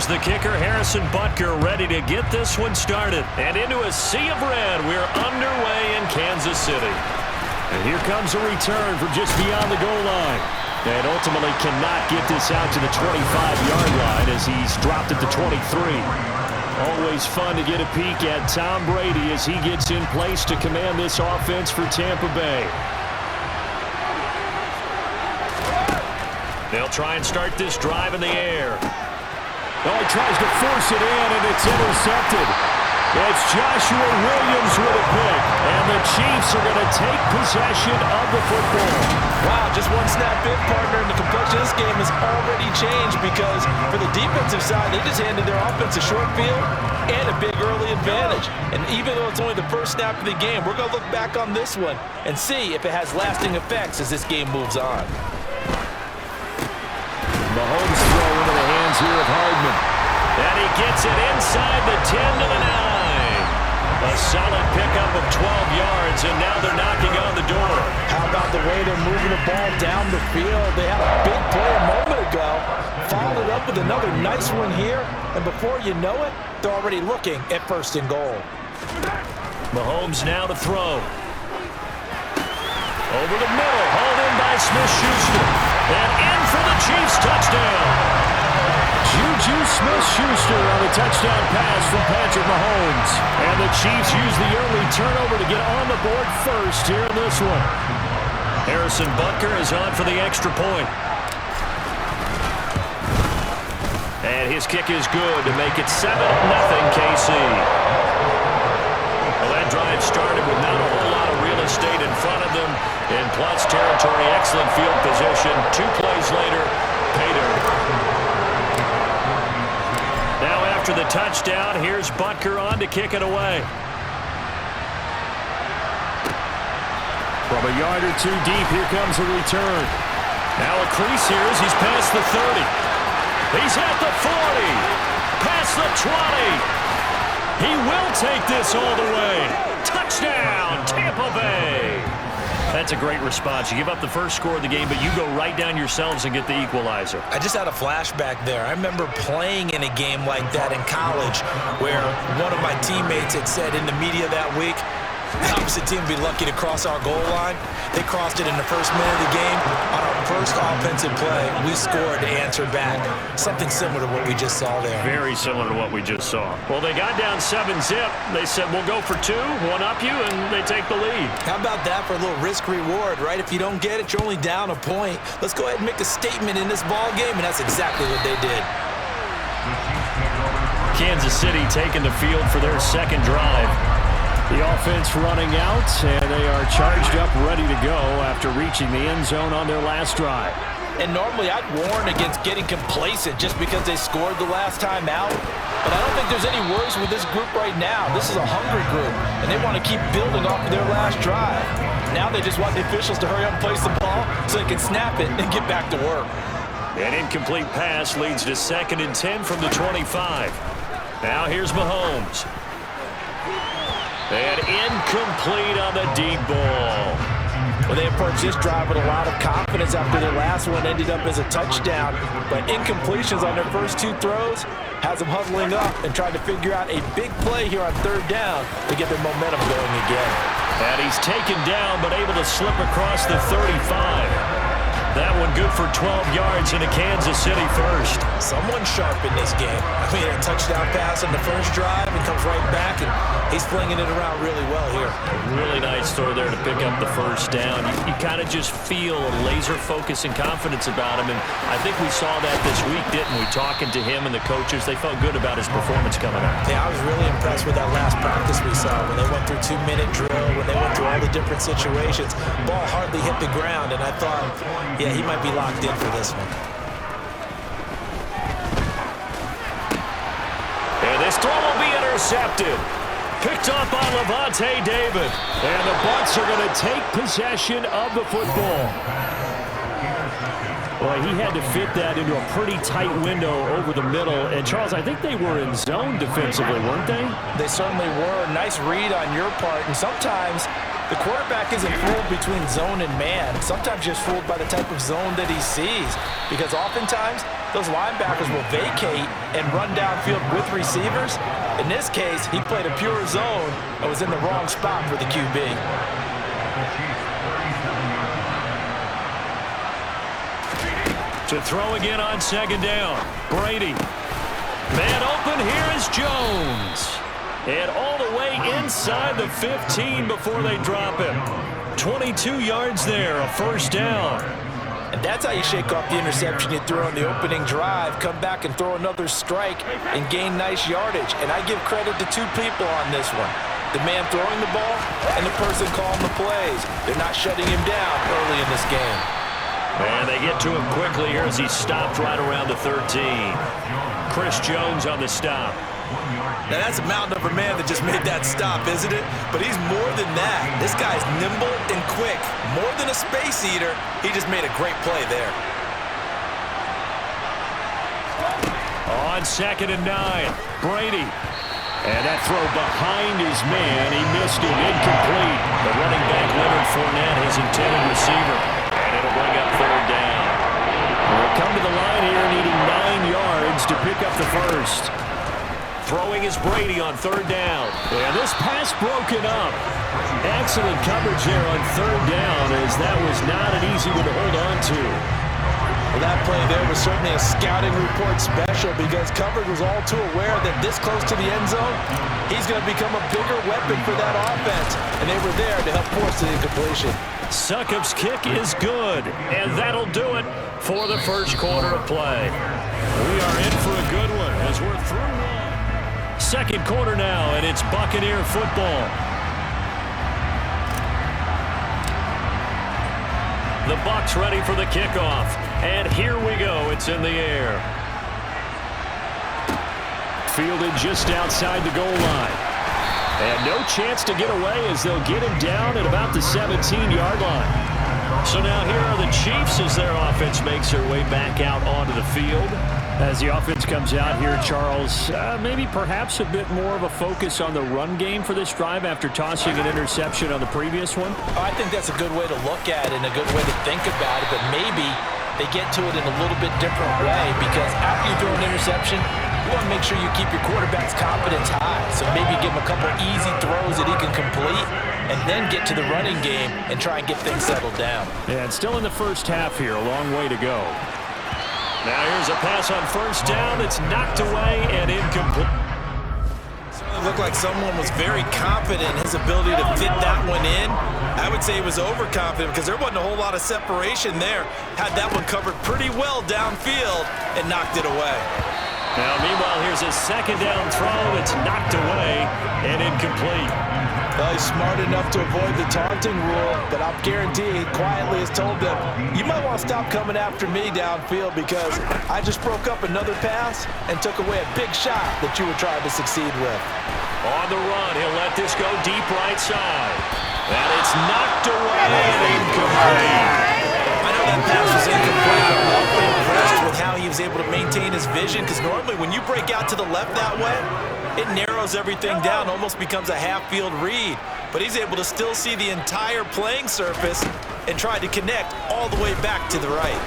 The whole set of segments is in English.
Here's the kicker, Harrison Butker, ready to get this one started. And into a sea of red, we're underway in Kansas City. And here comes a return from just beyond the goal line. And ultimately cannot get this out to the 25-yard line as he's dropped it to 23. Always fun to get a peek at Tom Brady as he gets in place to command this offense for Tampa Bay. They'll try and start this drive in the air. Oh, he tries to force it in, and it's intercepted. It's Joshua Williams with a pick, and the Chiefs are going to take possession of the football. Wow, just one snap in, partner, and the complexion of this game has already changed because for the defensive side, they just handed their offense a short field and a big early advantage. And even though it's only the first snap of the game, we're going to look back on this one and see if it has lasting effects as this game moves on. Mahomes throw into the hands here of Hardman. And he gets it inside the 10 to the 9. A solid pickup of 12 yards, and now they're knocking on the door. How about the way they're moving the ball down the field? They had a big play a moment ago. Followed it up with another nice one here, and before you know it, they're already looking at first and goal. Mahomes now to throw. Over the middle, hauled in by Smith-Schuster. And in for the Chiefs touchdown. Juju Smith-Schuster on a touchdown pass from Patrick Mahomes. And the Chiefs use the early turnover to get on the board first here in this one. Harrison Butker is on for the extra point. And his kick is good to make it 7-0 KC. Well, that drive started with not a whole lot of real estate in front of them. In plus territory, excellent field position. 2 plays later, pay dirt. Now after the touchdown, here's Butker on to kick it away. From a yard or two deep, here comes a return. Now a crease here as he's past the 30. He's at the 40. Past the 20. He will take this all the way. Touchdown, Tampa Bay. That's a great response. You give up the first score of the game, but you go right down yourselves and get the equalizer. I just had a flashback there. I remember playing in a game like that in college where one of my teammates had said in the media that week, the opposite team would be lucky to cross our goal line. They crossed it in the first minute of the game. On our first offensive play, we scored to answer back. Something similar to what we just saw there. Very similar to what we just saw. Well, they got down 7-zip. They said, we'll go for 2, one up you, and they take the lead. How about that for a little risk-reward, right? If you don't get it, you're only down a point. Let's go ahead and make a statement in this ball game, and that's exactly what they did. Kansas City taking the field for their second drive. The offense running out, and they are charged up, ready to go after reaching the end zone on their last drive. And normally I'd warn against getting complacent just because they scored the last time out. But I don't think there's any worries with this group right now. This is a hungry group, and they want to keep building off of their last drive. Now they just want the officials to hurry up and place the ball so they can snap it and get back to work. An incomplete pass leads to 2nd and 10 from the 25. Now here's Mahomes. And incomplete on the deep ball. Well, they approached this drive with a lot of confidence after their last one ended up as a touchdown. But incompletions on their first 2 throws has them huddling up and trying to figure out a big play here on 3rd down to get their momentum going again. And he's taken down but able to slip across the 35. That one good for 12 yards in a Kansas City first. Someone sharp in this game. I mean, a touchdown pass on the first drive and comes right back, and he's flinging it around really well here. Really nice throw there to pick up the first down. You kind of just feel a laser focus and confidence about him, and I think we saw that this week, didn't we? Talking to him and the coaches, they felt good about his performance coming out. Yeah, I was really impressed with that last practice we saw when they went through 2-minute drill, when they went through all the different situations. Ball hardly hit the ground, and I thought, yeah, he might be locked in for this one. And this throw will be intercepted. Picked up by Levante David. And the Bucs are going to take possession of the football. Boy, he had to fit that into a pretty tight window over the middle. And, Charles, I think they were in zone defensively, weren't they? They certainly were. Nice read on your part. And sometimes The quarterback isn't fooled between zone and man. Sometimes just fooled by the type of zone that he sees, because oftentimes those linebackers will vacate and run downfield with receivers. In this case, he played a pure zone and was in the wrong spot for the QB. To throw again on second down. Brady. Man open, here is Jones. And all the way inside the 15 before they drop him. 22 yards there, a first down. And that's how you shake off the interception you threw on the opening drive, come back and throw another strike and gain nice yardage. And I give credit to two people on this one. The man throwing the ball and the person calling the plays. They're not shutting him down early in this game. And they get to him quickly here as he stopped right around the 13. Chris Jones on the stop. Now that's a mountain of a man that just made that stop, isn't it? But he's more than that. This guy's nimble and quick. More than a space eater, he just made a great play there. On 2nd and 9, Brady. And that throw behind his man, he missed it, incomplete. The running back, Leonard Fournette, his intended receiver. And it'll bring up 3rd down. We'll come to the line here needing 9 yards to pick up the first. Throwing is Brady on 3rd down. And this pass broken up. Excellent coverage there on 3rd down, as that was not an easy one to hold on to. Well, that play there was certainly a scouting report special, because coverage was all too aware that this close to the end zone, he's going to become a bigger weapon for that offense. And they were there to help force the incompletion. Succop's kick is good, and that'll do it for the first quarter of play. We are in for a good one as we're through one. Second quarter now, and it's Buccaneer football. The Bucs ready for the kickoff, and here we go. It's in the air. Fielded just outside the goal line. And no chance to get away as they'll get him down at about the 17-yard line. So now here are the Chiefs as their offense makes their way back out onto the field. As the offense comes out here, Charles, maybe perhaps a bit more of a focus on the run game for this drive after tossing an interception on the previous one? I think that's a good way to look at it and a good way to think about it, but maybe they get to it in a little bit different way, because after you throw an interception, you want to make sure you keep your quarterback's confidence high. So maybe give him a couple easy throws that he can complete and then get to the running game and try and get things settled down. Yeah, and still in the first half here, a long way to go. Now here's a pass on first down that's knocked away and incomplete. It looked like someone was very confident in his ability to fit that one in. I would say he was overconfident, because there wasn't a whole lot of separation there. Had that one covered pretty well downfield and knocked it away. Now, meanwhile, here's a second down throw that's knocked away and incomplete. Well, he's smart enough to avoid the taunting rule, but I'll guarantee he quietly has told them, you might want to stop coming after me downfield, because I just broke up another pass and took away a big shot that you were trying to succeed with. On the run, he'll let this go deep right side. And it's knocked away and incomplete. I know that pass was incomplete, but I'm awfully impressed with how he was able to maintain his vision, because normally when you break out to the left that way, it narrows everything down, almost becomes a half-field read. But he's able to still see the entire playing surface and try to connect all the way back to the right.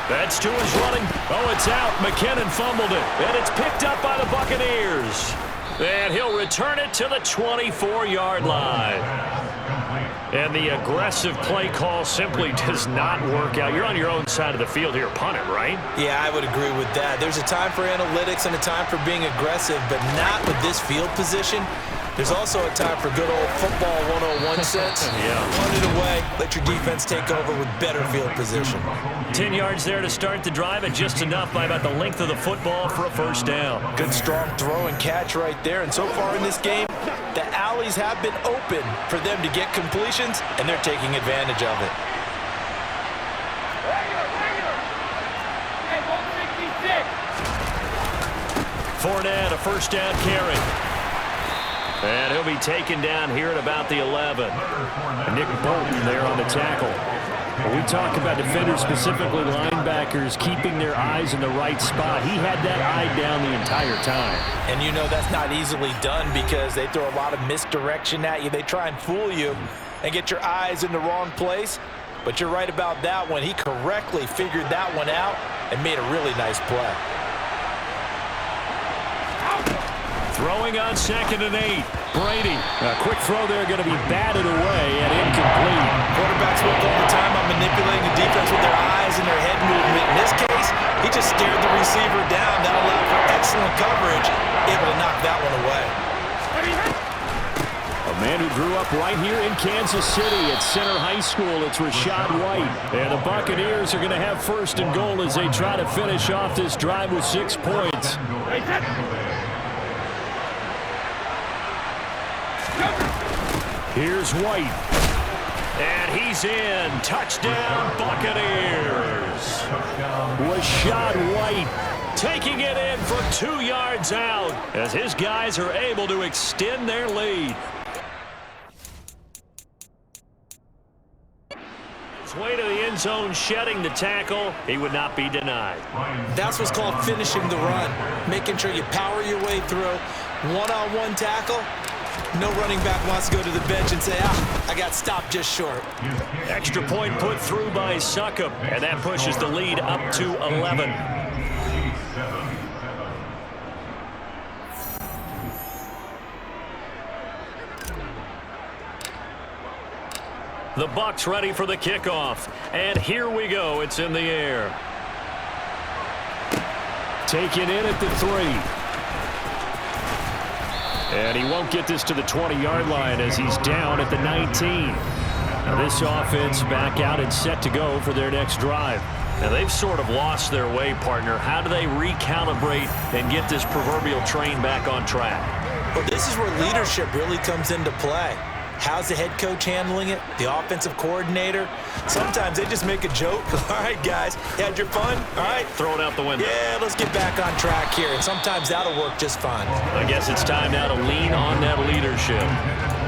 That's to his running. Oh, it's out. McKinnon fumbled it, and it's picked up by the Buccaneers. And he'll return it to the 24-yard line. And the aggressive play call simply does not work out. You're on your own side of the field here, punt it, right? Yeah, I would agree with that. There's a time for analytics and a time for being aggressive, but not with this field position. There's also a time for good old football 101 sense. Yeah. Punt it away, let your defense take over with better field position. 10 yards there to start the drive, and just enough by about the length of the football for a first down. Good strong throw and catch right there. And so far in this game, the alleys have been open for them to get completions, and they're taking advantage of it. Fournette, a first down carry. And he'll be taken down here at about the 11. Nick Bolton there on the tackle. When we talk about defenders, specifically linebackers, keeping their eyes in the right spot, he had that eye down the entire time. And you know that's not easily done because they throw a lot of misdirection at you. They try and fool you and get your eyes in the wrong place. But you're right about that one. He correctly figured that one out and made a really nice play. Throwing on 2nd and 8. Brady. A quick throw there going to be batted away and incomplete. Quarterbacks work all the time on manipulating the defense with their eyes and their head movement. In this case, he just stared the receiver down. That allowed for excellent coverage, able to knock that one away. A man who grew up right here in Kansas City at Center High School. It's Rachaad White. And the Buccaneers are going to have 1st and goal as they try to finish off this drive with 6 points. Here's White. And he's in. Touchdown, Buccaneers. Rachaad White taking it in from 2 yards out as his guys are able to extend their lead. His way to the end zone, shedding the tackle. He would not be denied. That's what's called finishing the run. Making sure you power your way through. One-on-one tackle. No running back wants to go to the bench and say, I got stopped just short. Extra point put through by Succop, and that pushes the lead up to 11. The Bucs ready for the kickoff, and here we go. It's in the air. taken in at the 3. And he won't get this to the 20-yard line as he's down at the 19. Now this offense back out and set to go for their next drive. Now they've sort of lost their way, partner. How do they recalibrate and get this proverbial train back on track? Well, this is where leadership really comes into play. How's the head coach handling it? The offensive coordinator? Sometimes they just make a joke. All right, guys, you had your fun? All right. Throw it out the window. Yeah, let's get back on track here. And sometimes that'll work just fine. I guess it's time now to lean on that leadership.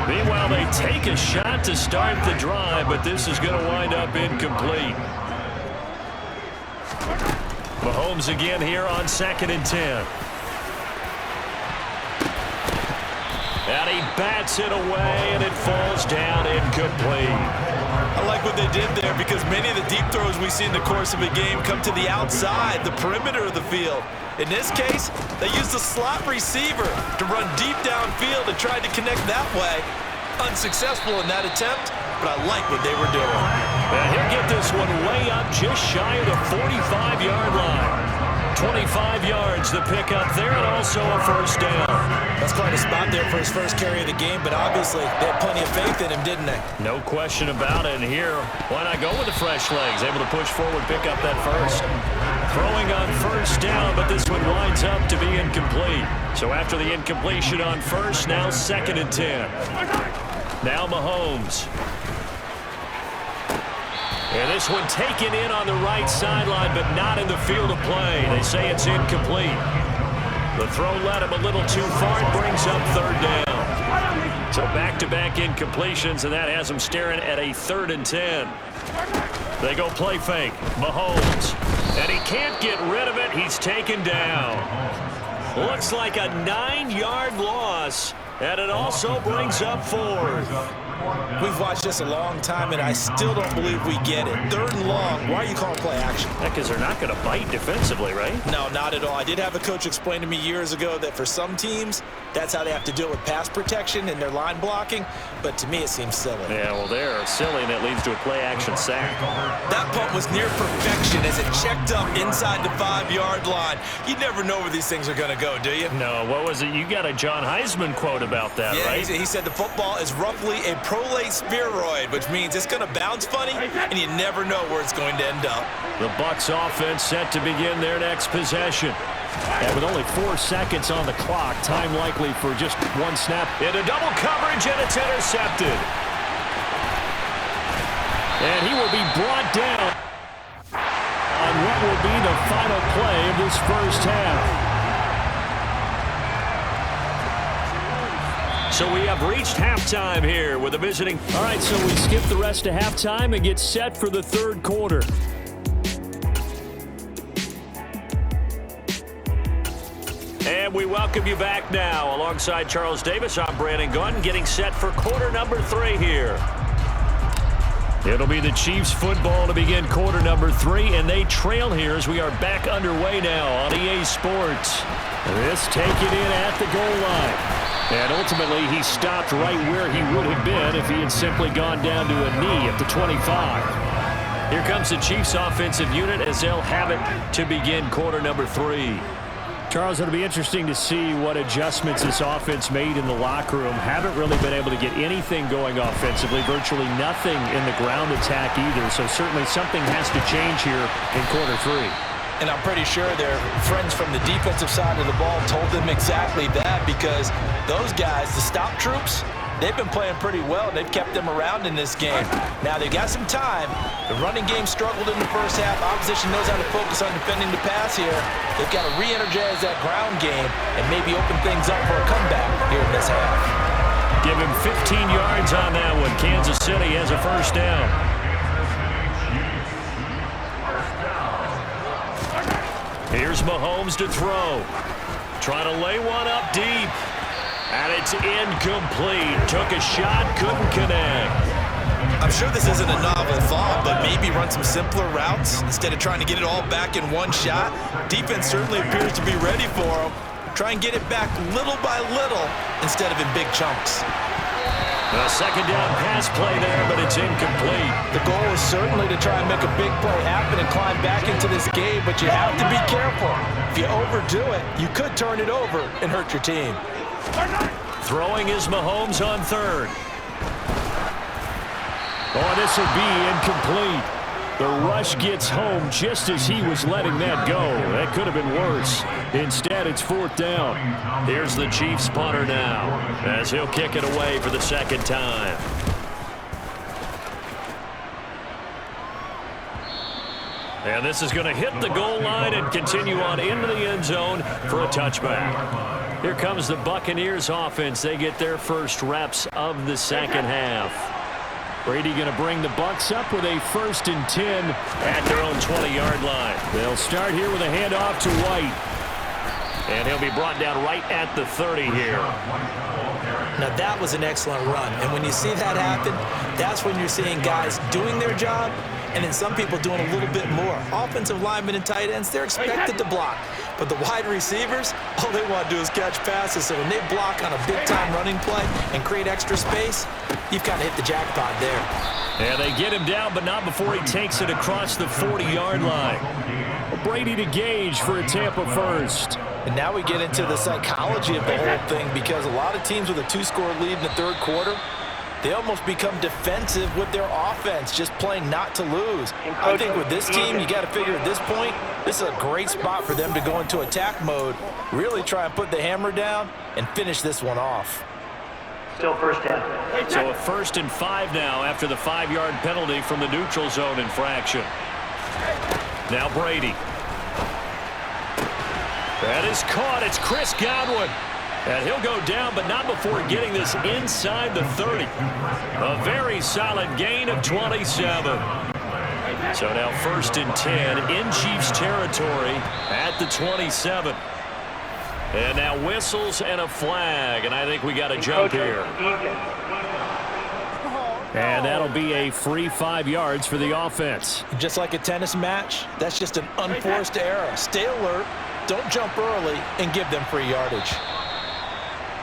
Meanwhile, they take a shot to start the drive, but this is going to wind up incomplete. Mahomes again here on 2nd and 10. And he bats it away, and it falls down incomplete. I like what they did there because many of the deep throws we see in the course of a game come to the outside, the perimeter of the field. In this case, they used the slot receiver to run deep downfield and tried to connect that way. Unsuccessful in that attempt, but I like what they were doing. And he'll get this one way up just shy of the 45-yard line. 25 yards the pickup there, and also a first down. That's quite a spot there for his first carry of the game, but obviously they had plenty of faith in him, didn't they? No question about it. And here, why not go with the fresh legs? Able to push forward, pick up that first. Throwing on first down, but this one winds up to be incomplete. So after the incompletion on first, now 2nd and 10. Now Mahomes. And this one taken in on the right sideline, but not in the field of play. They say it's incomplete. The throw led him a little too far. It brings up 3rd down. So back-to-back incompletions, and that has him staring at a 3rd and 10. They go play fake. Mahomes. And he can't get rid of it. He's taken down. Looks like a 9-yard loss. And it also brings up 4th. We've watched this a long time, and I still don't believe we get it. 3rd and long. Why are you calling play action? Because they're not going to bite defensively, right? No, not at all. I did have a coach explain to me years ago that for some teams, that's how they have to deal with pass protection and their line blocking. But to me, it seems silly. Yeah, well, they're silly, and it leads to a play action sack. That punt was near perfection as it checked up inside the 5-yard line. You never know where these things are going to go, do you? No, what was it? You got a John Heisman quote about that, right? He said the football is roughly a prolate spheroid, which means it's going to bounce funny, and you never know where it's going to end up. The Bucs offense set to begin their next possession. And with only 4 seconds on the clock, time likely for just one snap. Into double coverage, and it's intercepted. And he will be brought down on what will be the final play of this first half. So we have reached halftime here with a visiting. All right, so we skip the rest of halftime and get set for the third quarter. And we welcome you back now. Alongside Charles Davis, I'm Brandon Gunn, getting set for quarter number 3 here. It'll be the Chiefs football to begin quarter number 3, and they trail here as we are back underway now on EA Sports. This take it in at the goal line. And ultimately, he stopped right where he would have been if he had simply gone down to a knee at the 25. Here comes the Chiefs offensive unit as they'll have it to begin quarter number 3. Charles, it'll be interesting to see what adjustments this offense made in the locker room. Haven't really been able to get anything going offensively, virtually nothing in the ground attack either. So certainly something has to change here in quarter 3. And I'm pretty sure their friends from the defensive side of the ball told them exactly that, because those guys, the stop troops, they've been playing pretty well. They've kept them around in this game. Now, they've got some time. The running game struggled in the first half. Opposition knows how to focus on defending the pass here. They've got to re-energize that ground game and maybe open things up for a comeback here in this half. Give him 15 yards on that one. Kansas City has a first down. Here's Mahomes to throw. Trying to lay one up deep. And it's incomplete. Took a shot, couldn't connect. I'm sure this isn't a novel thought, but maybe run some simpler routes instead of trying to get it all back in one shot. Defense certainly appears to be ready for him. Try and get it back little by little instead of in big chunks. A second down pass play there, but it's incomplete. The goal is certainly to try and make a big play happen and climb back into this game, but you have to be careful. If you overdo it, you could turn it over and hurt your team. Throwing is Mahomes on third. Oh, this will be incomplete. The rush gets home just as he was letting that go. That could have been worse. Instead, it's fourth down. Here's the Chiefs punter now as he'll kick it away for the second time. And this is going to hit the goal line and continue on into the end zone for a touchback. Here comes the Buccaneers offense. They get their first reps of the second half. Brady going to bring the Bucs up with a 1st and 10 at their own 20-yard line. They'll start here with a handoff to White. And he'll be brought down right at the 30 here. Now, that was an excellent run. And when you see that happen, that's when you're seeing guys doing their job and then some people doing a little bit more. Offensive linemen and tight ends, they're expected to block. But the wide receivers, all they want to do is catch passes. So when they block on a big-time running play and create extra space, you've kind of hit the jackpot there. And they get him down, but not before he takes it across the 40-yard line. Brady to Gage for a Tampa first. And now we get into the psychology of the whole thing, because a lot of teams with a 2-score lead in the third quarter, they almost become defensive with their offense, just playing not to lose. I think with this team, you got to figure at this point, this is a great spot for them to go into attack mode, really try and put the hammer down and finish this one off. Still first down. So a 1st and 5 now after the 5-yard penalty from the neutral zone infraction. Now Brady. That is caught. It's Chris Godwin. And he'll go down, but not before getting this inside the 30. A very solid gain of 27. So now 1st and 10 in Chiefs territory at the 27. And now whistles and a flag, and I think we got a jump here. And that'll be a free 5 yards for the offense. Just like a tennis match, that's just an unforced error. Stay alert, don't jump early, and give them free yardage.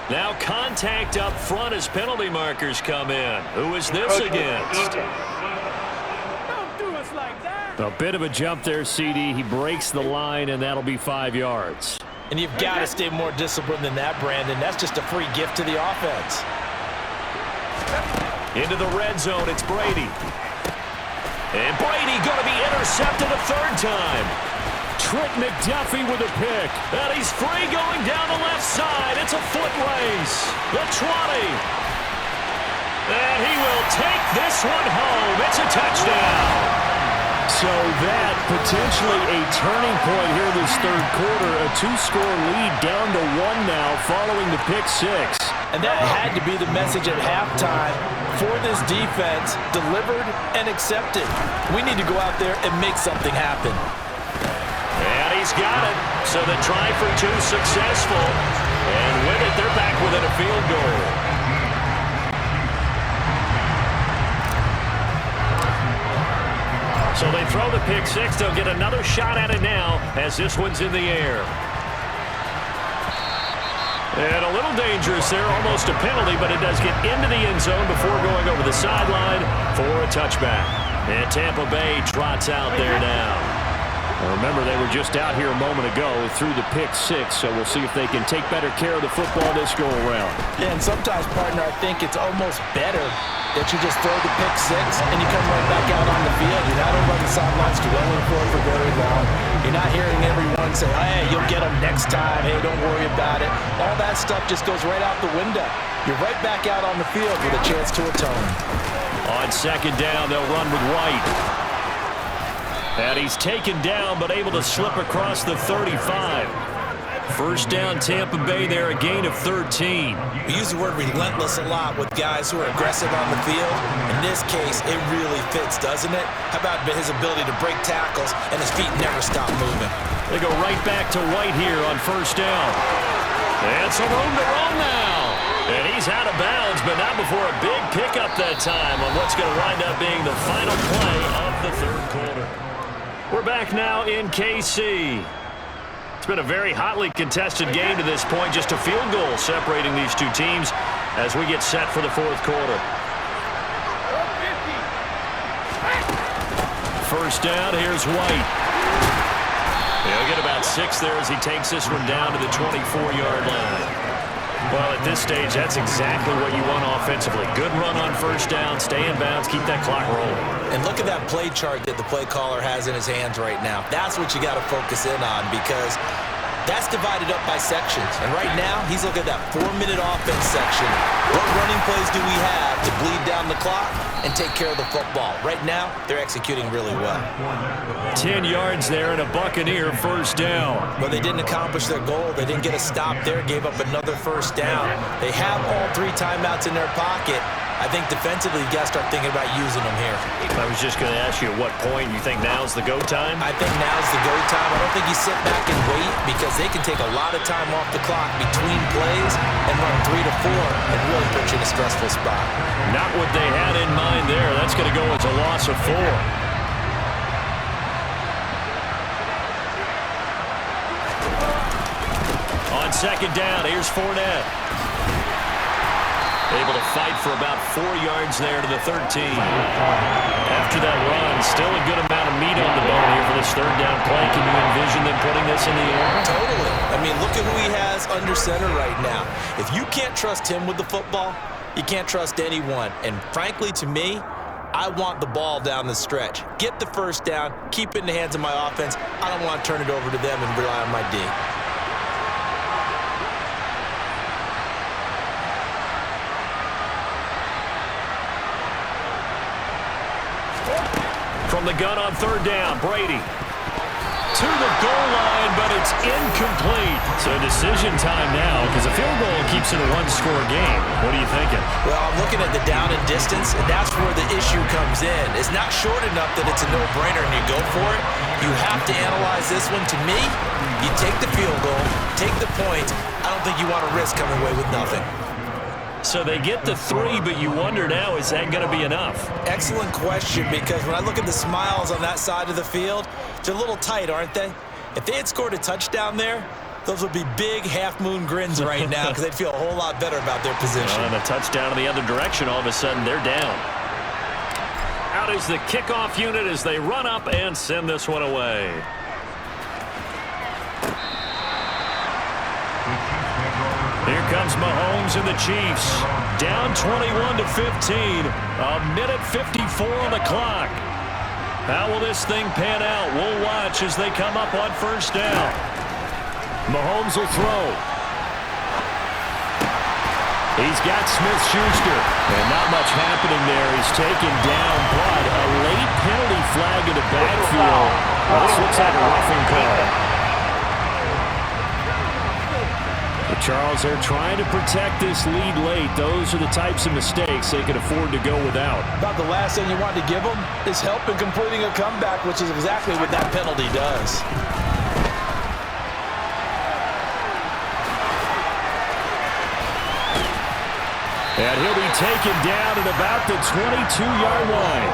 Now contact up front as penalty markers come in. Who is this against? Don't do us like that. A bit of a jump there, CD. He breaks the line, and that'll be 5 yards. And you've got to stay more disciplined than that, Brandon. That's just a free gift to the offense. Into the red zone, it's Brady. And Brady going to be intercepted a 3rd time. Trent McDuffie with a pick. And he's free going down the left side. It's a foot race. The 20. And he will take this one home. It's a touchdown. So that potentially a turning point here this third quarter. A 2-score lead down to 1 now following the pick 6. And that had to be the message at halftime for this defense, delivered and accepted. We need to go out there and make something happen. And he's got it. So the try for two successful. And with it, they're back within a field goal. So they throw the pick six. They'll get another shot at it now as this one's in the air. And a little dangerous there, almost a penalty, but it does get into the end zone before going over the sideline for a touchback. And Tampa Bay trots out there now. Remember, they were just out here a moment ago through the pick six, so we'll see if they can take better care of the football this go-around. Yeah, and sometimes, partner, I think it's almost better that you just throw the pick six and you come right back out on the field. You're not over on the sidelines dwelling for very long. You're not hearing everyone say, hey, you'll get them next time. Hey, don't worry about it. All that stuff just goes right out the window. You're right back out on the field with a chance to atone. On second down, they'll run with White. And he's taken down, but able to slip across the 35. First down, Tampa Bay there, a gain of 13. We use the word relentless a lot with guys who are aggressive on the field. In this case, it really fits, doesn't it? How about his ability to break tackles and his feet never stop moving? They go right back to White here on first down. And some room to run now. And he's out of bounds, but not before a big pickup that time on what's going to wind up being the final play of the third quarter. We're back now in KC. It's been a very hotly contested game to this point. Just a field goal separating these two teams as we get set for the fourth quarter. First down, here's White. He'll get about 6 there as he takes this one down to the 24-yard line. Well, at this stage, that's exactly what you want offensively. Good run on first down, stay in bounds, keep that clock rolling. And look at that play chart that the play caller has in his hands right now. That's what you got to focus in on because that's divided up by sections. And right now, he's looking at that 4-minute offense section. What running plays do we have to bleed down the clock and take care of the football? Right now, they're executing really well. 10 yards there and a Buccaneer first down. Well, they didn't accomplish their goal. They didn't get a stop there, gave up another first down. They have all 3 timeouts in their pocket. I think defensively, you got to start thinking about using them here. I was just going to ask you at what point you think now's the go time? I think now's the go time. I don't think you sit back and wait because they can take a lot of time off the clock between plays and run 3 to 4 and really put you in a stressful spot. Not what they had in mind there. That's going to go as a loss of 4. On second down, here's Fournette. Able to fight for about 4 yards there to the 13. After that run, still a good amount of meat on the bone here for this third down play. Can you envision them putting this in the air? Totally. I mean, look at who he has under center right now. If you can't trust him with the football, you can't trust anyone. And frankly, to me, I want the ball down the stretch. Get the first down, keep it in the hands of my offense. I don't want to turn it over to them and rely on my D. From the gun on third down, Brady. To the goal line, but it's incomplete. So decision time now because a field goal keeps it a one-score game. What are you thinking? Well, I'm looking at the down and distance, and that's where the issue comes in. It's not short enough that it's a no-brainer and you go for it. You have to analyze this one. To me, you take the field goal, take the points. I don't think you want to risk coming away with nothing. So they get the 3, but you wonder now, is that going to be enough? Excellent question, because when I look at the smiles on that side of the field, they're a little tight, aren't they? If they had scored a touchdown there, those would be big half-moon grins right now because they'd feel a whole lot better about their position. And a touchdown in the other direction, all of a sudden they're down. Out is the kickoff unit as they run up and send this one away. Here comes Mahomes and the Chiefs. Down 21-15. A minute 54 on the clock. How will this thing pan out? We'll watch as they come up on first down. Mahomes will throw. He's got Smith-Schuster. And not much happening there. He's taken down, but a late penalty flag in the backfield. This looks like a roughing call. Charles, they're trying to protect this lead late. Those are the types of mistakes they can afford to go without. About the last thing you want to give them is help in completing a comeback, which is exactly what that penalty does. And he'll be taken down at about the 22-yard line.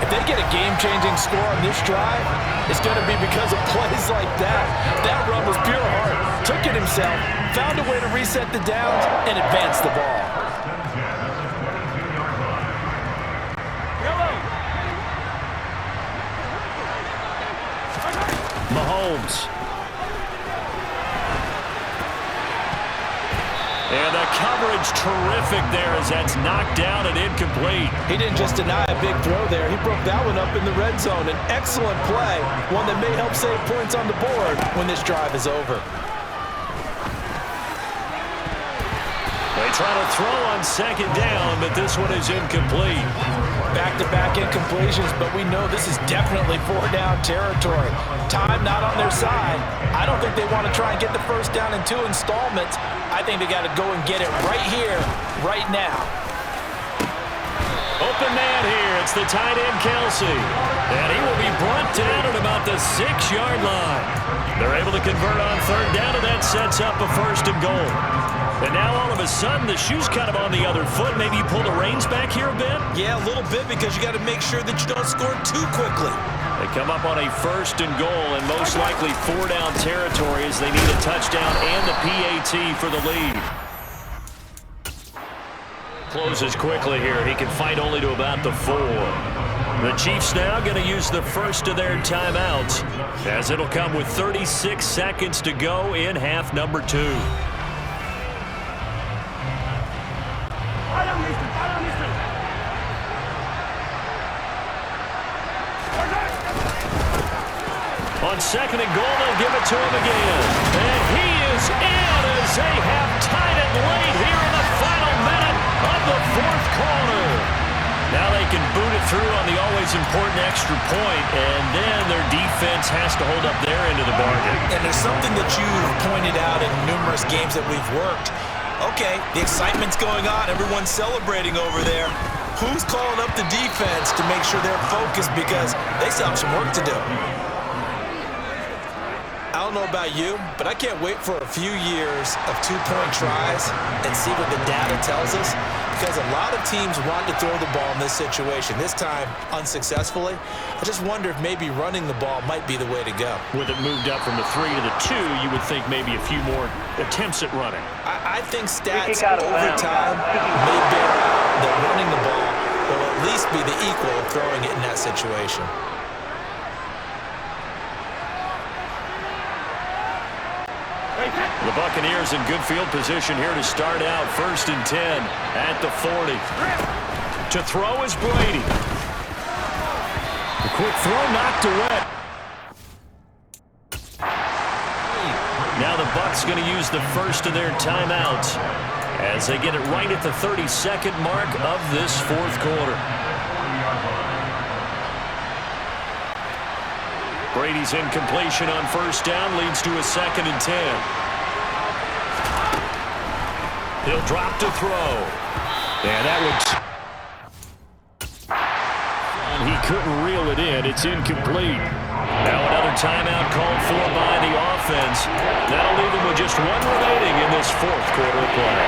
If they get a game-changing score on this drive, it's going to be because of plays like that. That run was pure heart. Took it himself, found a way to reset the downs, and advance the ball. Mahomes. And the coverage terrific there as that's knocked down and incomplete. He didn't just deny a big throw there. He broke that one up in the red zone. An excellent play, one that may help save points on the board when this drive is over. They try to throw on second down, but this one is incomplete. Back-to-back incompletions, but we know this is definitely four-down territory. Time not on their side. I don't think they want to try and get the first down in 2 installments. I think they got to go and get it right here, right now. Open man here. It's the tight end, Kelsey. And he will be brought down at about the 6-yard line. They're able to convert on third down, and that sets up a 1st and goal. And now all of a sudden, the shoe's kind of on the other foot. Maybe you pull the reins back here a bit? Yeah, a little bit, because you got to make sure that you don't score too quickly. They come up on a 1st and goal, and most likely 4-down territory as they need a touchdown and the PAT for the lead. Closes quickly here. He can fight only to about the 4. The Chiefs now going to use the first of their timeouts, as it'll come with 36 seconds to go in half number 2. On 2nd and goal, they'll give it to him again. And he is in as they have tied it late here in the final minute of the 4th quarter. Now they can boot it through on the always important extra point, and then their defense has to hold up their end of the bargain. And there's something that you've pointed out in numerous games that we've worked. Okay, the excitement's going on. Everyone's celebrating over there. Who's calling up the defense to make sure they're focused, because they still have some work to do? I don't know about you, but I can't wait for a few years of 2-point tries and see what the data tells us, because a lot of teams want to throw the ball in this situation, this time unsuccessfully. I just wonder if maybe running the ball might be the way to go. With it moved up from the 3 to the 2, you would think maybe a few more attempts at running. I think stats over time may bear out that running the ball will at least be the equal of throwing it in that situation. The Buccaneers in good field position here to start out. 1st and 10 at the 40. To throw is Brady. The quick throw knocked away. Now the Bucs going to use the first of their timeouts as they get it right at the 32nd mark of this 4th quarter. Brady's incompletion on 1st down leads to a 2nd and 10. He'll drop to throw. And that would... And he couldn't reel it in. It's incomplete. Now another timeout called for by the offense. That'll leave him with just 1 remaining in this 4th quarter of play.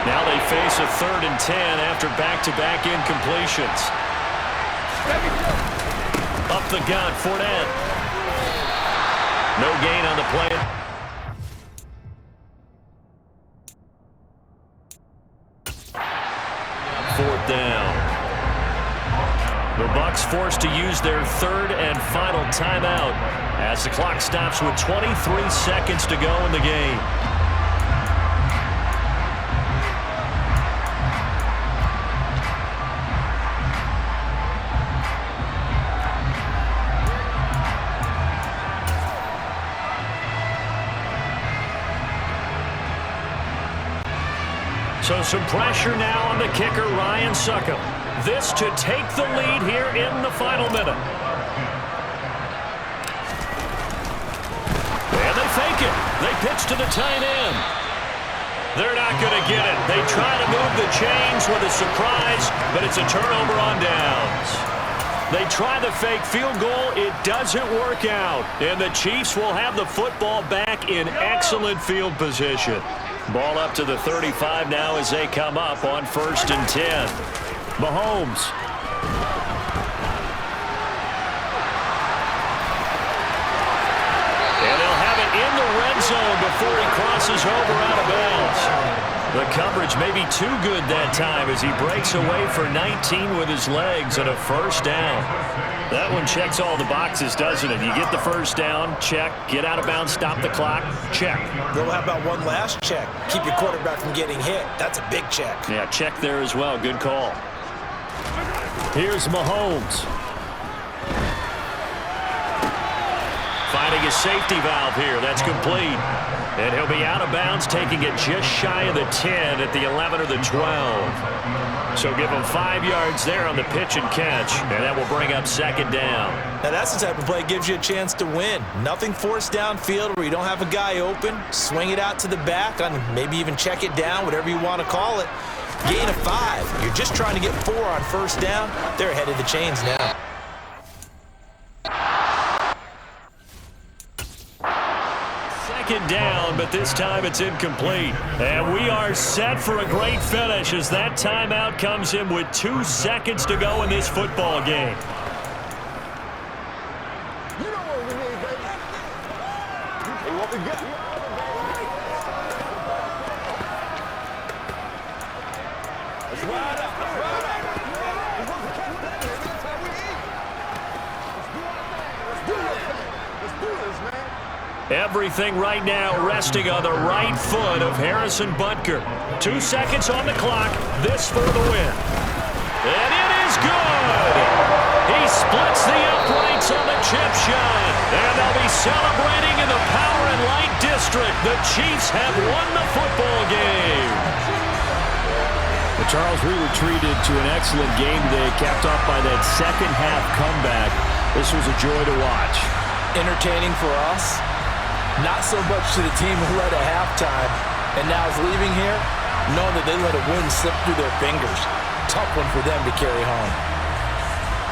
Now they face a 3rd and 10 after back-to-back incompletions. Up the gut, Fournette. No gain on the play. 4th down. The Bucs forced to use their 3rd and final timeout as the clock stops with 23 seconds to go in the game. So some pressure now on the kicker, Ryan Succop. this to take the lead here in the final minute. And they fake it. They pitch to the tight end. They're not going to get it. They try to move the chains with a surprise, but it's a turnover on downs. They try the fake field goal. It doesn't work out. And the Chiefs will have the football back in excellent field position. Ball up to the 35 now as they come up on 1st and 10. Mahomes. And they'll have it in the red zone before he crosses over out of bounds. The coverage may be too good that time as he breaks away for 19 with his legs and a 1st down. That one checks all the boxes, doesn't it? You get the 1st down, check. Get out of bounds, stop the clock, check. Well, how about one last check? Keep your quarterback from getting hit. That's a big check. Yeah, check there as well. Good call. Here's Mahomes. Finding a safety valve here. That's complete. And he'll be out of bounds, taking it just shy of the 10 at the 11 or the 12. So give him 5 yards there on the pitch and catch, and that will bring up 2nd down. Now that's the type of play that gives you a chance to win. Nothing forced downfield where you don't have a guy open. Swing it out to the back, on maybe even check it down, whatever you want to call it. Gain of 5. You're just trying to get 4 on 1st down. They're ahead of the chains now. Down, but this time it's incomplete. And we are set for a great finish as that timeout comes in with 2 seconds to go in this football game. You know what we need, baby. Hey, what we got? Let's ride up. Let's ride up. We're supposed to catch that, baby. That's how we eat. Let's do our thing. Let's do this, man. Everything right now resting on the right foot of Harrison Butker. 2 seconds on the clock. This for the win. And it is good. He splits the uprights on the chip shot. And they'll be celebrating in the Power and Light District. The Chiefs have won the football game. Well, Charles, we were treated to an excellent game today, capped off by that second half comeback. This was a joy to watch. Entertaining for us. Not so much to the team who led at halftime and now is leaving here, knowing that they let a win slip through their fingers. Tough one for them to carry home.